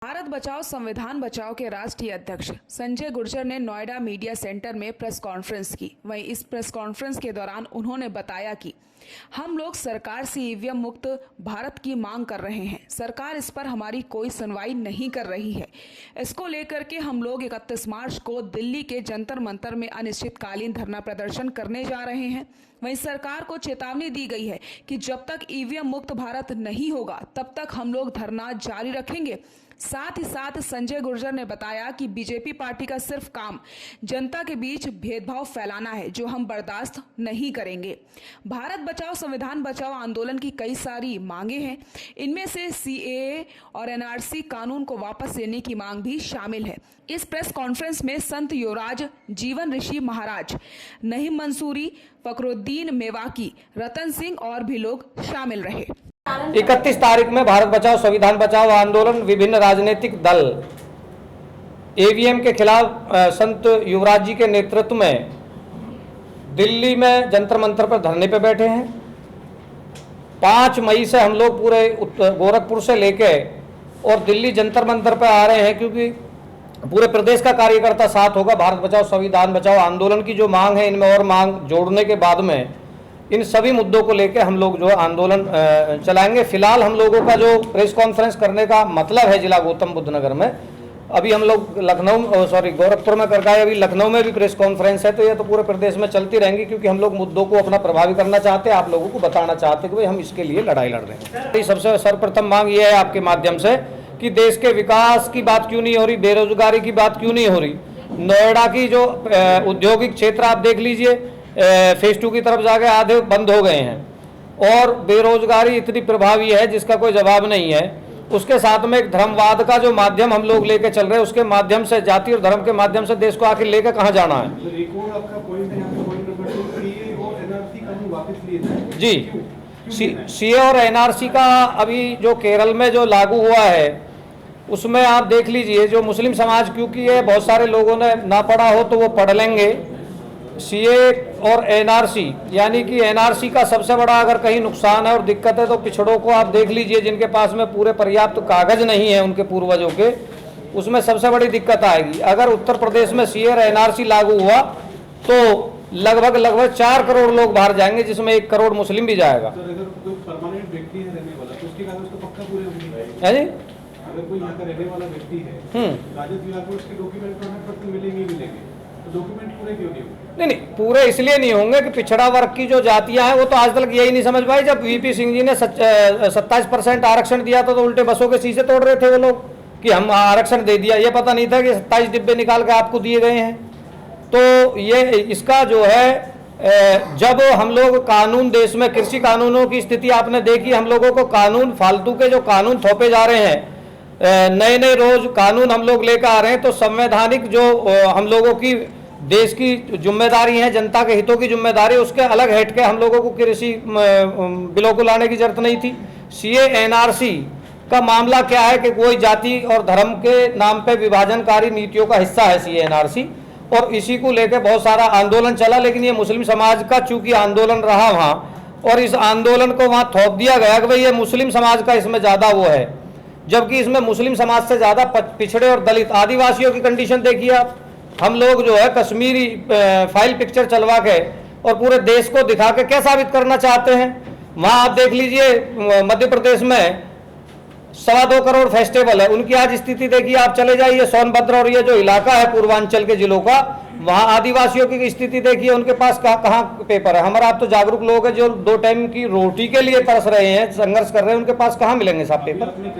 भारत बचाओ संविधान बचाओ के राष्ट्रीय अध्यक्ष संजय गुर्जर ने नोएडा मीडिया सेंटर में प्रेस कॉन्फ्रेंस की। वहीं इस प्रेस कॉन्फ्रेंस के दौरान उन्होंने बताया कि हम लोग सरकार से ईवीएम मुक्त भारत की मांग कर रहे हैं। सरकार इस पर हमारी कोई सुनवाई नहीं कर रही है। इसको लेकर के हम लोग 31 मार्च को दिल्ली के जंतर मंतर में अनिश्चितकालीन धरना प्रदर्शन करने जा रहे हैं। वहीं सरकार को चेतावनी दी गई है कि जब तक ईवीएम मुक्त भारत नहीं होगा तब तक हम लोग धरना जारी रखेंगे। साथ ही साथ संजय गुर्जर ने बताया कि बीजेपी पार्टी का सिर्फ काम जनता के बीच भेदभाव फैलाना है, जो हम बर्दाश्त नहीं करेंगे। भारत बचाओ संविधान बचाओ आंदोलन की कई सारी मांगे हैं। इनमें से सीएए और एनआरसी कानून को वापस लेने की मांग भी शामिल है। इस प्रेस कॉन्फ्रेंस में संत युवराज, जीवन ऋषि महाराज, नहीम मंसूरी, फखरुद्दीन मेवाकी, रतन सिंह और भी लोग शामिल रहे। 31 तारीख में भारत बचाओ संविधान बचाओ आंदोलन विभिन्न राजनीतिक दल ईवीएम के खिलाफ संत युवराज जी के नेतृत्व में दिल्ली में जंतर मंतर पर धरने पे बैठे हैं। 5 मई से हम लोग पूरे गोरखपुर से लेके और दिल्ली जंतर मंतर पर आ रहे हैं, क्योंकि पूरे प्रदेश का कार्यकर्ता साथ होगा। भारत बचाओ संविधान बचाओ आंदोलन की जो मांग है, इनमें और मांग जोड़ने के बाद में इन सभी मुद्दों को लेकर हम लोग जो आंदोलन चलाएंगे। फिलहाल हम लोगों का जो प्रेस कॉन्फ्रेंस करने का मतलब है जिला गौतम बुद्ध नगर में, अभी हम लोग गोरखपुर में करके आए, अभी लखनऊ में भी प्रेस कॉन्फ्रेंस है। तो ये तो पूरे प्रदेश में चलती रहेंगी, क्योंकि हम लोग मुद्दों को अपना प्रभावी करना चाहते हैं, आप लोगों को बताना चाहते हैं कि भाई हम इसके लिए लड़ाई लड़ रहे हैं। सबसे सर्वप्रथम मांग ये है आपके माध्यम से कि देश के विकास की बात क्यों नहीं हो रही, बेरोजगारी की बात क्यों नहीं हो रही। नोएडा की जो औद्योगिक क्षेत्र आप देख लीजिए, फेज 2 की तरफ जाके आधे बंद हो गए हैं और बेरोजगारी इतनी प्रभावी है जिसका कोई जवाब नहीं है। उसके साथ में एक धर्मवाद का जो माध्यम हम लोग लेके चल रहे हैं, उसके माध्यम से, जाति और धर्म के माध्यम से देश को आखिर लेकर कहाँ जाना है। जी, सीए और एनआरसी का अभी जो केरल में जो लागू हुआ है उसमें आप देख लीजिए, जो मुस्लिम समाज, क्योंकि ये बहुत सारे लोगों ने ना पढ़ा हो तो वो पढ़ लेंगे। सीए और एनआरसी, यानी कि एनआरसी का सबसे बड़ा अगर कहीं नुकसान है और दिक्कत है तो पिछड़ों को आप देख लीजिए, जिनके पास में पूरे पर्याप्त कागज नहीं है उनके पूर्वजों के, उसमें सबसे बड़ी दिक्कत आएगी। अगर उत्तर प्रदेश में सीए और एनआरसी लागू हुआ तो लगभग 4 करोड़ लोग बाहर जाएंगे, जिसमें 1 करोड़ मुस्लिम भी जाएगा। है जी, अगर कोई यहाँ का रहने वाला व्यक्ति है, राजस्व विभाग को उसके डॉक्यूमेंट प्रमाण पत्र मिलेंगे, तो डॉक्यूमेंट पूरे क्यों नहीं? नहीं, पूरे इसलिए नहीं होंगे कि पिछड़ा वर्ग की जो जातियां हैं वो तो आज तक यही नहीं समझ पाई। जब वीपी सिंह जी ने 27% आरक्षण दिया तो उल्टे बसों के शीशे तोड़ रहे थे वो लोग कि हम आरक्षण दे दिया। ये पता नहीं था कि 27 डिब्बे निकाल के आपको दिए गए हैं। तो ये इसका जो है, जब हम लोग कानून, देश में कृषि कानूनों की स्थिति आपने देखी, हम लोगों को कानून, फालतू के जो कानून थोपे जा रहे हैं, नए नए रोज कानून हम लोग लेकर आ रहे हैं। तो संवैधानिक जो हम लोगों की देश की जिम्मेदारी है, जनता के हितों की जिम्मेदारी, उसके अलग हट के हम लोगों को कृषि बिलों को लाने की जरूरत नहीं थी। सीए एनआरसी का मामला क्या है कि कोई जाति और धर्म के नाम पे विभाजनकारी नीतियों का हिस्सा है सीए एनआरसी, और इसी को लेकर बहुत सारा आंदोलन चला। लेकिन ये मुस्लिम समाज का चूंकि आंदोलन रहा वहाँ, और इस आंदोलन को वहाँ थोप दिया गया कि भाई ये मुस्लिम समाज का इसमें ज़्यादा वो है, जबकि इसमें मुस्लिम समाज से ज़्यादा पिछड़े और दलित आदिवासियों की कंडीशन देखिए आप। हम लोग जो है कश्मीरी फाइल पिक्चर चलवा के और पूरे देश को दिखा के क्या साबित करना चाहते हैं। वहाँ आप देख लीजिए, मध्य प्रदेश में 2.25 करोड़ फेस्टिवल है, उनकी आज स्थिति देखिए। आप चले जाइए सोनभद्र और ये जो इलाका है पूर्वांचल के जिलों का, वहाँ आदिवासियों की स्थिति देखिए, उनके पास कहाँ पेपर है। हमारा आप तो जागरूक लोग हैं जो 2 टाइम की रोटी के लिए तरस रहे हैं, संघर्ष कर रहे हैं, उनके पास कहाँ मिलेंगे साहब पेपर।